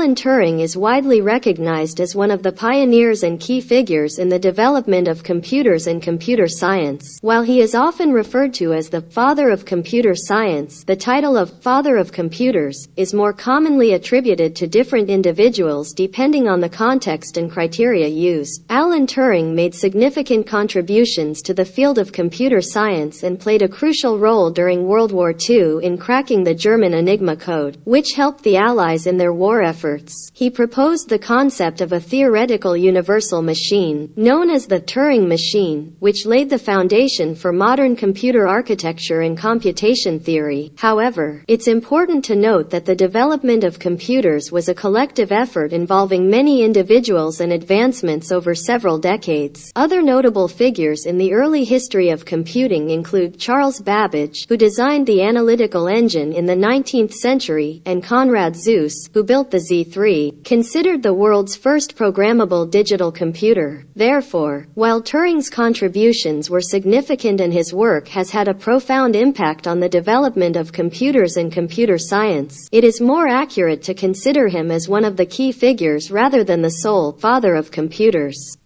Alan Turing is widely recognized as one of the pioneers and key figures in the development of computers and computer science. While he is often referred to as the father of computer science, the title of father of computers is more commonly attributed to different individuals depending on the context and criteria used. Alan Turing made significant contributions to the field of computer science and played a crucial role during World War II in cracking the German Enigma code, which helped the Allies in their war efforts. He proposed the concept of a theoretical universal machine, known as the Turing machine, which laid the foundation for modern computer architecture and computation theory. However, it's important to note that the development of computers was a collective effort involving many individuals and advancements over several decades. Other notable figures in the early history of computing include Charles Babbage, who designed the analytical engine in the 19th century, and Konrad Zuse, who built the Z3, considered the world's first programmable digital computer. Therefore, while Turing's contributions were significant and his work has had a profound impact on the development of computers and computer science, it is more accurate to consider him as one of the key figures rather than the sole father of computers.